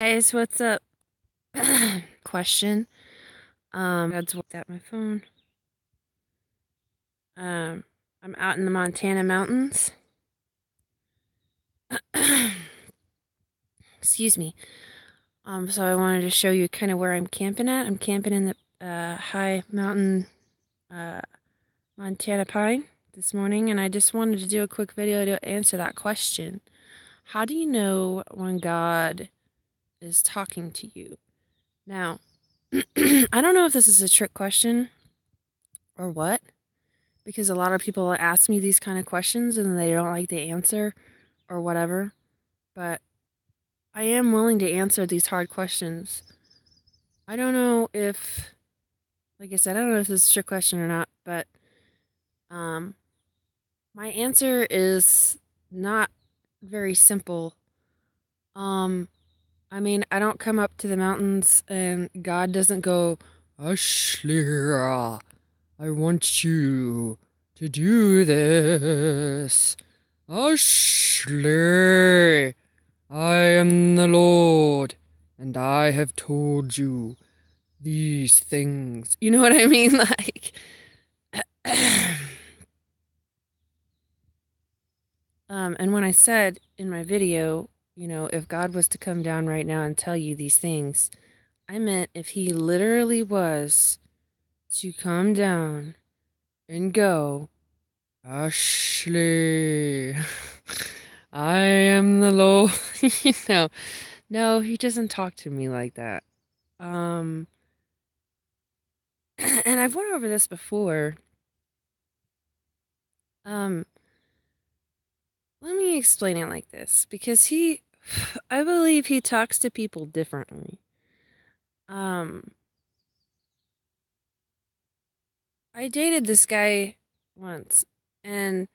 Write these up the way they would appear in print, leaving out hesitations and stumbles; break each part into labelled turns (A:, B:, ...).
A: Guys, what's up? Question. God's looked at my phone. Um, I'm out in the Montana mountains. Excuse me. So I wanted to show you kind of where I'm camping at. I'm camping in the high mountain uh Montana pine this morning, and I just wanted to do a quick video to answer that question. How do you know when God is talking to you? Now, I don't know if this is a trick question or what. Because a lot of people ask me these kind of questions and they don't like the answer or whatever. But I am willing to answer these hard questions. I don't know if, like I said, I don't know if this is a trick question or not, but um, my answer is not very simple. Um, I mean, I don't come up to the mountains and God doesn't go, Ashley, I want you to do this. Ashley, I am the Lord, and I have told you these things. You know what I mean? Like, and when I said in my video, if God was to come down right now and tell you these things, I meant if he literally was to come down and go, Ashley, I am the Lord. know, no, he doesn't talk to me like that. Um, and I've went over this before. Um, Let me explain it like this because I believe he talks to people differently. Um, I dated this guy once, and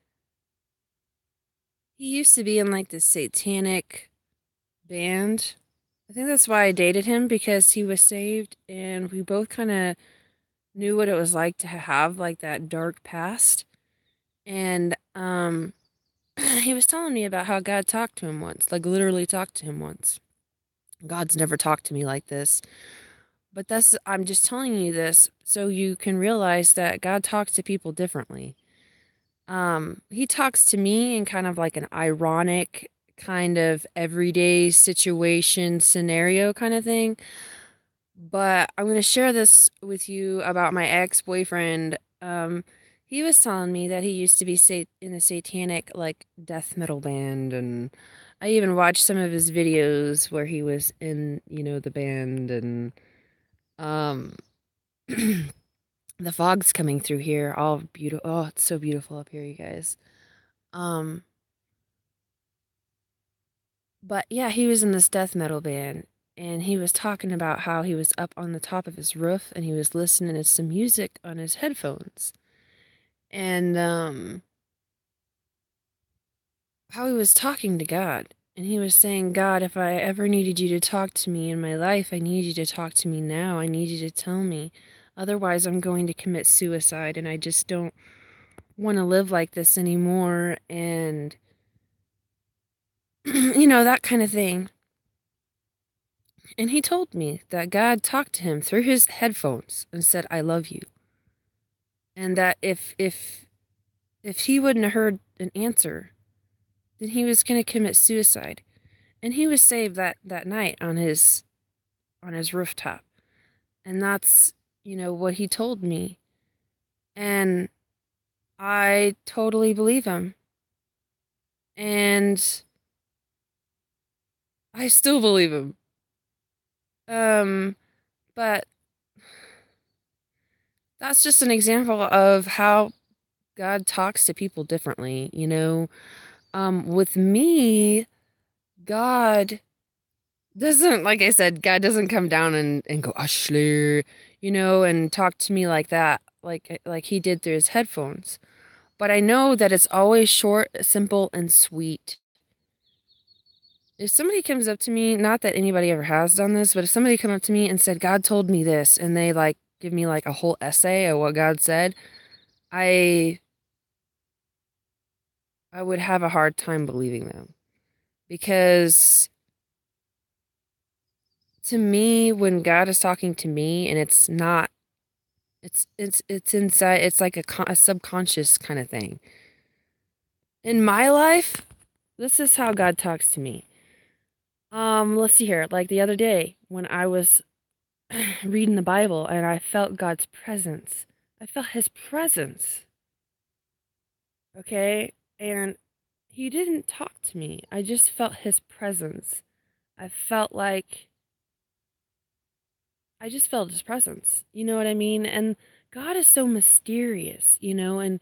A: he used to be in like this satanic band. I think that's why I dated him because he was saved, and we both kind of knew what it was like to have like that dark past. And he was telling me about how God talked to him once, like literally talked to him once. God's never talked to me like this. But I'm just telling you this so you can realize that God talks to people differently. He talks to me in kind of like an ironic, kind of everyday situation scenario kind of thing. But I'm going to share this with you about my ex-boyfriend. He was telling me that he used to be in a satanic like death metal band, and I even watched some of his videos where he was in, the band, and um the fog's coming through here, all beautiful. Oh, it's so beautiful up here, you guys. Um but yeah, he was in this death metal band, and he was talking about how he was up on the top of his roof and he was listening to some music on his headphones. And how he was talking to God. And he was saying, God, if I ever needed you to talk to me in my life, I need you to talk to me now. I need you to tell me. Otherwise, I'm going to commit suicide, and I just don't want to live like this anymore. And, that kind of thing. And he told me that God talked to him through his headphones and said, I love you. And that if he wouldn't have heard an answer, then he was going to commit suicide. And he was saved that night on his rooftop. And that's, what he told me. And I totally believe him. And I still believe him. Um, but that's just an example of how God talks to people differently. With me, God doesn't, like I said, God doesn't come down and go, Ashley, and talk to me like that, like he did through his headphones. But I know that it's always short, simple, and sweet. If somebody comes up to me, not that anybody ever has done this, but if somebody come up to me and said, God told me this, and they like give me like a whole essay of what God said, I I would have a hard time believing them because to me, when God is talking to me and it's not, it's inside, it's like a subconscious kind of thing. In my life, this is how God talks to me. Let's see here. Like the other day when I was reading the Bible and I felt God's presence. I felt his presence. Okay? And he didn't talk to me. I just felt his presence. I felt like I just felt his presence. You know what I mean? And God is so mysterious, you know, and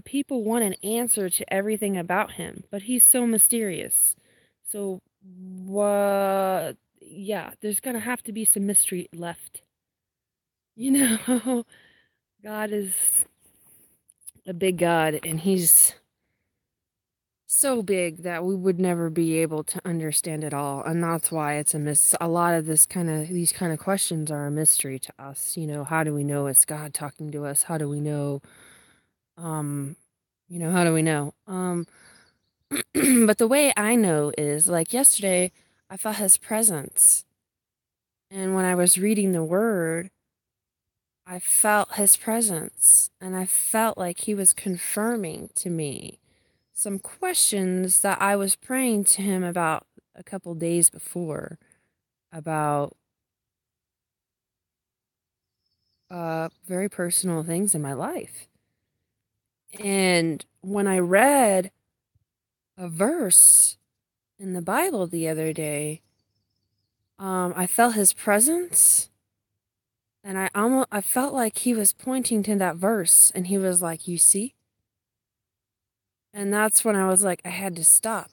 A: people want an answer to everything about him, but he's so mysterious. So what yeah, there's gonna have to be some mystery left. You know, God is a big God and he's so big that we would never be able to understand it all, and that's why it's a lot of these kind of questions are a mystery to us. You know, how do we know it's God talking to us? How do we know um how do we know but the way I know is like yesterday I felt his presence, and when I was reading the word I felt his presence, and I felt like he was confirming to me some questions that I was praying to him about a couple days before, about very personal things in my life. And when I read a verse in the Bible the other day, I felt his presence, and I felt like he was pointing to that verse, and he was like, "You see?" And that's when I was like, I had to stop.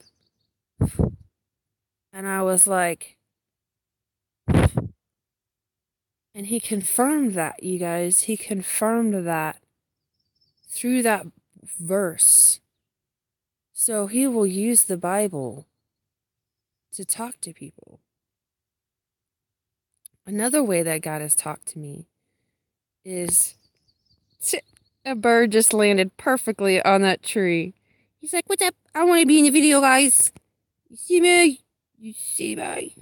A: And I was like, and he confirmed that, you guys. He confirmed that through that verse. So he will use the Bible to talk to people. Another way that God has talked to me is a bird just landed perfectly on that tree. He's like, "What's up? I want to be in the video, guys. You see me? You see me?"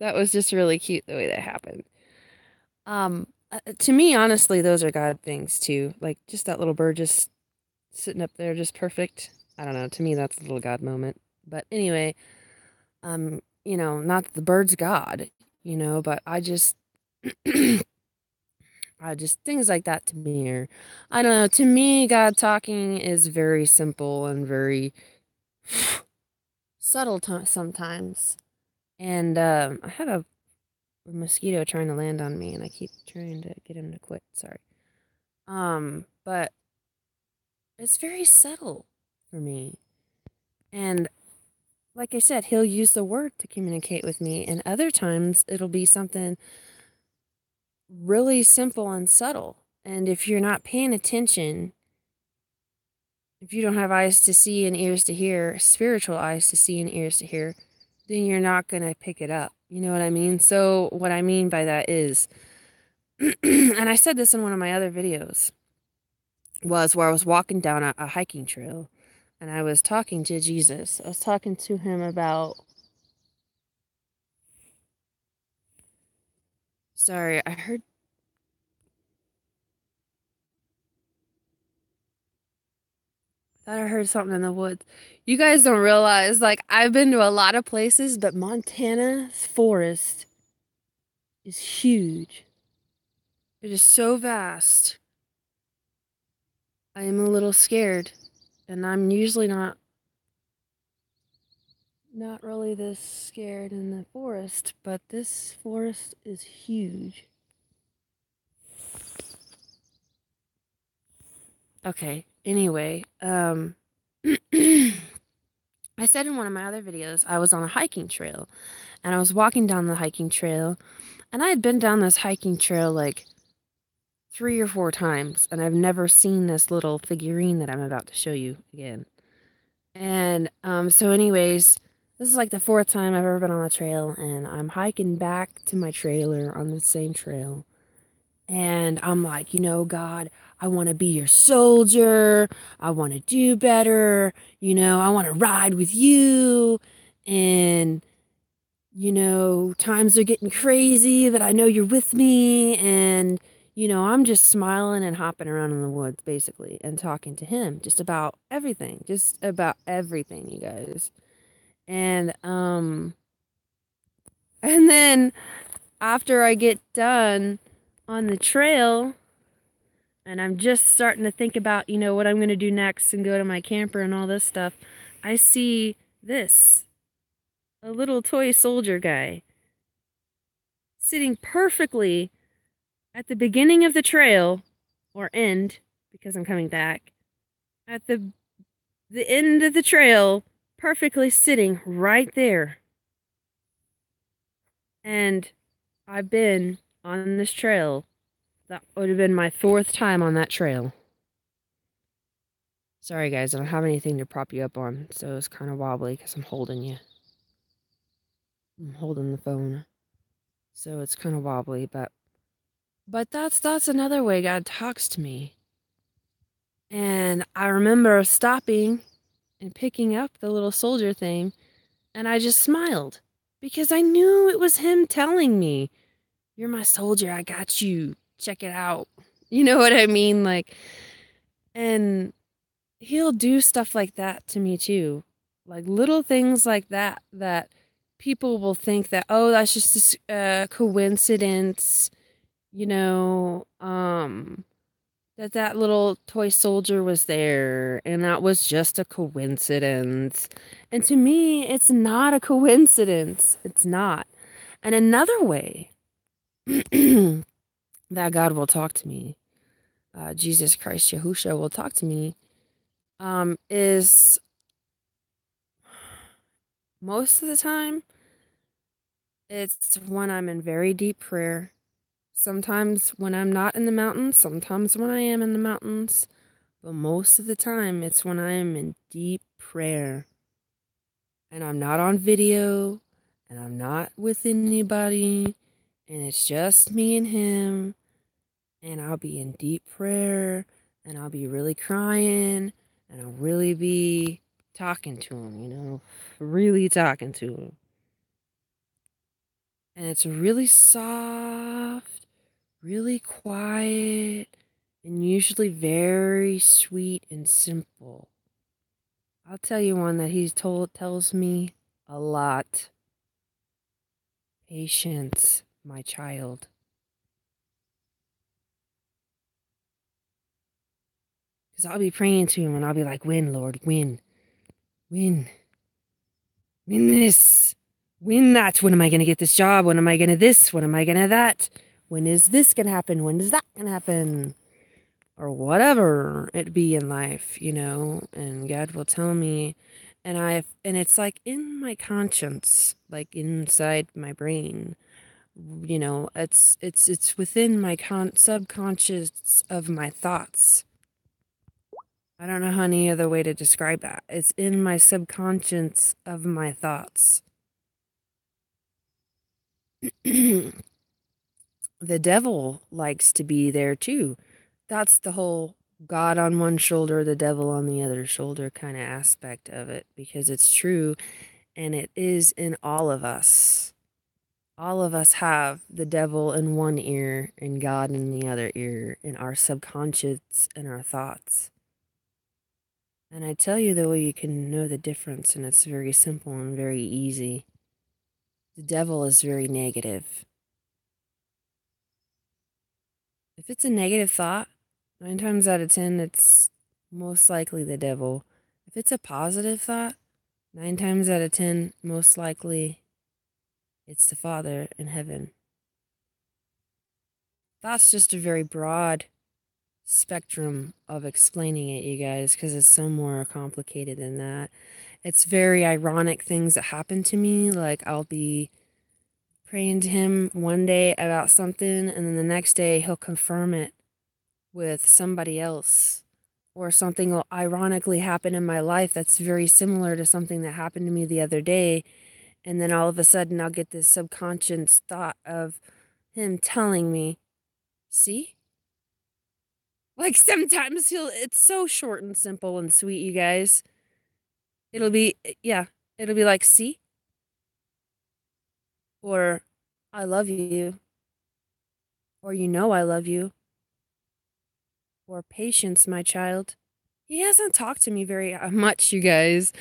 A: That was just really cute the way that happened. To me, honestly, those are God things too. Like just that little bird just sitting up there, just perfect. I don't know. To me, that's a little God moment. But anyway, not that the bird's God, but I just things like that to me are, I don't know. To me, God talking is very simple and very subtle sometimes. And I had a mosquito trying to land on me, and I keep trying to get him to quit. Sorry. But it's very subtle for me. And like I said, he'll use the word to communicate with me, and other times it'll be something really simple and subtle. And if you're not paying attention, if you don't have eyes to see and ears to hear, spiritual eyes to see and ears to hear, then you're not going to pick it up. You know what I mean? So what I mean by that is, and I said this in one of my other videos, was where I was walking down a hiking trail and I was talking to Jesus. I was talking to him about, sorry, thought I heard something in the woods. You guys don't realize, like, I've been to a lot of places, but Montana's forest is huge. It is so vast. I am a little scared, and I'm usually not really this scared in the forest, but this forest is huge. Okay, anyway, I said in one of my other videos, I was on a hiking trail, and I was walking down the hiking trail, and I had been down this hiking trail like 3 or 4 times, and I've never seen this little figurine that I'm about to show you again. And so anyways, this is like the fourth time I've ever been on a trail, and I'm hiking back to my trailer on the same trail. And I'm like, God, I want to be your soldier. I want to do better. I want to ride with you. and times are getting crazy, but I know you're with me. And, I'm just smiling and hopping around in the woods, basically, and talking to him just about everything, you guys. And, and then after I get done on the trail, and I'm just starting to think about, what I'm going to do next and go to my camper and all this stuff, I see this, a little toy soldier guy sitting perfectly at the beginning of the trail, or end, because I'm coming back, at the end of the trail, perfectly sitting right there. And I've been on this trail. That would have been my fourth time on that trail. Sorry guys, I don't have anything to prop you up on, so it's kind of wobbly because I'm holding you. I'm holding the phone. So it's kind of wobbly, but that's another way God talks to me. And I remember stopping and picking up the little soldier thing, and I just smiled because I knew it was him telling me, "You're my soldier, I got you. Check it out." You know what I mean? And he'll do stuff like that to me too. Like little things like that people will think that, oh, that's just a coincidence, you know, that little toy soldier was there and that was just a coincidence. And to me, it's not a coincidence. It's not. And another way that God will talk to me, Jesus Christ, Yahusha will talk to me, is most of the time, it's when I'm in very deep prayer. Sometimes when I'm not in the mountains, sometimes when I am in the mountains, but most of the time it's when I am in deep prayer and I'm not on video and I'm not with anybody and it's just me and him, and I'll be in deep prayer and I'll be really crying and I'll really be talking to him, really talking to him. And it's really soft, really quiet, and usually very sweet and simple. I'll tell you one that tells me a lot. Patience, my child. Because I'll be praying to him and I'll be like, win, Lord, win, win, win this, win that. When am I going to get this job? When am I going to this? When am I going to that? When is this going to happen? When is that going to happen? Or whatever it be in life, and God will tell me, and it's like in my conscience, like inside my brain, it's within my subconscious of my thoughts. I don't know any other way to describe that. It's in my subconscious of my thoughts. The devil likes to be there too. That's the whole God on one shoulder, the devil on the other shoulder kind of aspect of it, because it's true and it is in all of us. All of us have the devil in one ear and God in the other ear, in our subconscious and our thoughts. And I tell you the way you can know the difference, and it's very simple and very easy. The devil is very negative. If it's a negative thought, 9 times out of 10, it's most likely the devil. If it's a positive thought, 9 times out of 10, most likely it's the Father in heaven. That's just a very broad spectrum of explaining it, you guys, because it's so more complicated than that. It's very ironic things that happen to me. Like I'll be praying to him one day about something, and then the next day he'll confirm it with somebody else. Or something will ironically happen in my life that's very similar to something that happened to me the other day. And then all of a sudden I'll get this subconscious thought of him telling me, see? Like sometimes it's so short and simple and sweet, you guys. It'll be like, see? or I love you, or you know I love you, or patience, my child. He hasn't talked to me very much, you guys.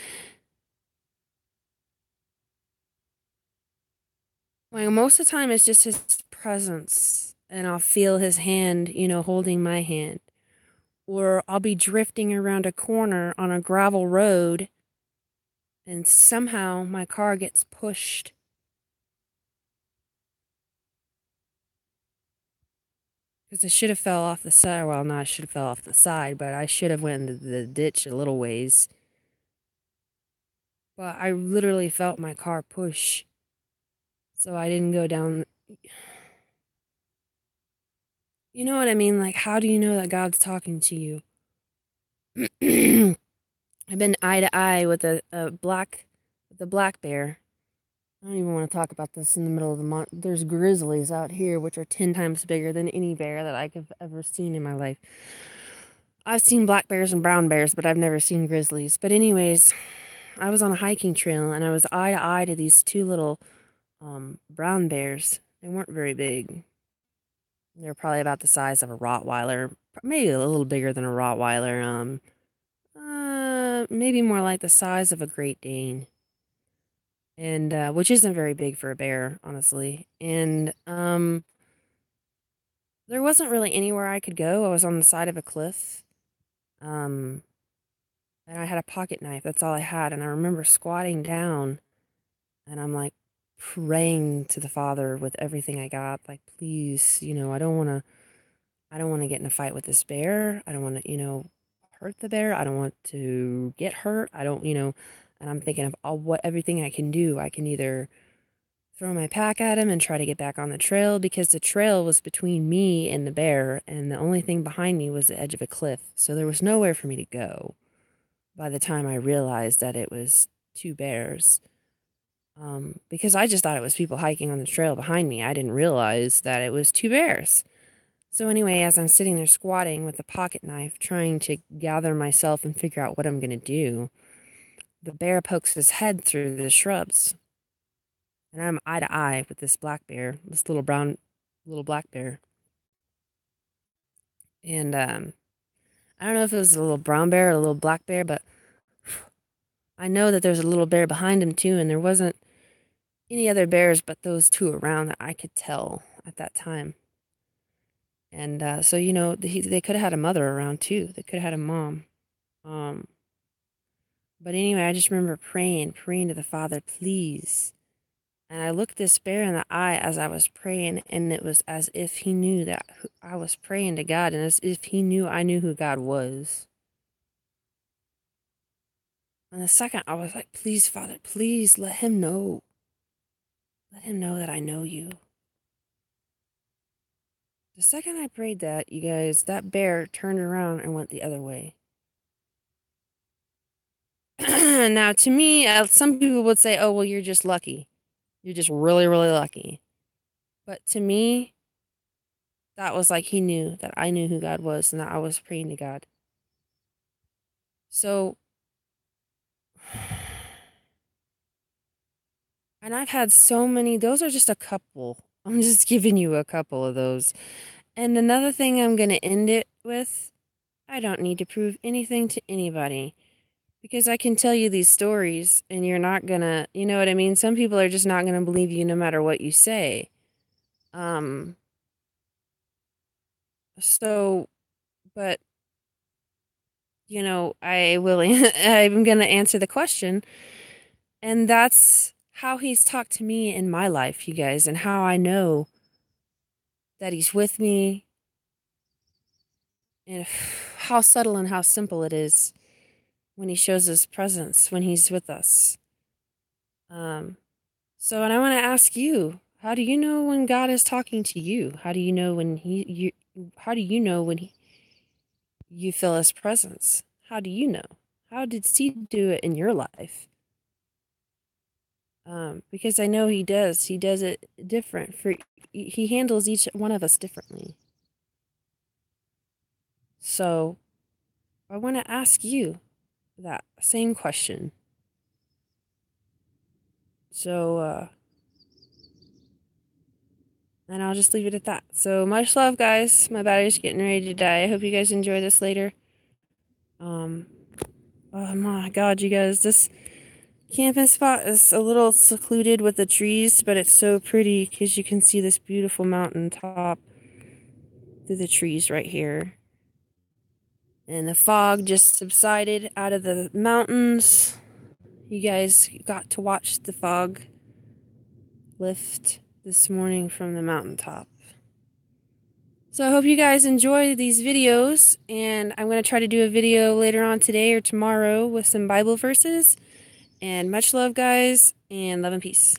A: Like most of the time, it's just his presence, and I'll feel his hand, holding my hand. Or I'll be drifting around a corner on a gravel road, and somehow my car gets pushed. Because I should have fell off the side. Well, not I should have fell off the side, but I should have went into the ditch a little ways. But I literally felt my car push, so I didn't go down. You know what I mean? Like, how do you know that God's talking to you? I've been eye to eye with the black bear. I don't even want to talk about this in the middle of the month. There's grizzlies out here, which are 10 times bigger than any bear that I've ever seen in my life. I've seen black bears and brown bears, but I've never seen grizzlies. But anyways, I was on a hiking trail and I was eye to eye to these two little brown bears. They weren't very big. They were probably about the size of a Rottweiler, maybe a little bigger than a Rottweiler. Maybe more like the size of a Great Dane, and which isn't very big for a bear, honestly. And there wasn't really anywhere I could go. I was on the side of a cliff, um, and I had a pocket knife. That's all I had. And I remember squatting down, and I'm like praying to the Father with everything I got. Like, please, I don't want to get in a fight with this bear. I don't want to, hurt the bear. I don't want to get hurt. I don't, and I'm thinking of everything I can do. I can either throw my pack at him and try to get back on the trail because the trail was between me and the bear, and the only thing behind me was the edge of a cliff. So there was nowhere for me to go by the time I realized that it was two bears. Because I just thought it was people hiking on the trail behind me. I didn't realize that it was two bears. So anyway, as I'm sitting there squatting with a pocket knife, trying to gather myself and figure out what I'm going to do, the bear pokes his head through the shrubs. And I'm eye to eye with this black bear, this little black bear. And I don't know if it was a little brown bear or a little black bear, but I know that there's a little bear behind him too, and there wasn't any other bears but those two around that I could tell at that time. And so, they could have had a mother around too. They could have had a mom. Um, but anyway, I just remember praying to the Father, please. And I looked this bear in the eye as I was praying, and it was as if he knew that I was praying to God, and as if he knew I knew who God was. And the second, I was like, please, Father, please let him know. Let him know that I know you. The second I prayed that, you guys, that bear turned around and went the other way. Now, to me, some people would say, oh, well, you're just lucky. You're just really, really lucky. But to me, that was like he knew that I knew who God was and that I was praying to God. So, and I've had so many, those are just a couple. I'm just giving you a couple of those. And another thing I'm going to end it with, I don't need to prove anything to anybody because I can tell you these stories and you're not going to, you know what I mean? Some people are just not going to believe you no matter what you say. Um, so, but, I will, I'm going to answer the question. And that's how he's talked to me in my life, you guys, and how I know that he's with me and how subtle and how simple it is when he shows his presence, when he's with us. Um, and I want to ask you, how do you know when God is talking to you? How do you know how do you know when you feel his presence? How do you know? How did he do it in your life? Because I know he does. He does it different he handles each one of us differently. So I want to ask you that same question. So, And I'll just leave it at that. So much love, guys. My battery's getting ready to die. I hope you guys enjoy this later. Oh my God, you guys, this camping spot is a little secluded with the trees, but it's so pretty because you can see this beautiful mountain top through the trees right here. And the fog just subsided out of the mountains. You guys got to watch the fog lift this morning from the mountaintop. So I hope you guys enjoy these videos, and I'm going to try to do a video later on today or tomorrow with some Bible verses. And much love, guys, and love and peace.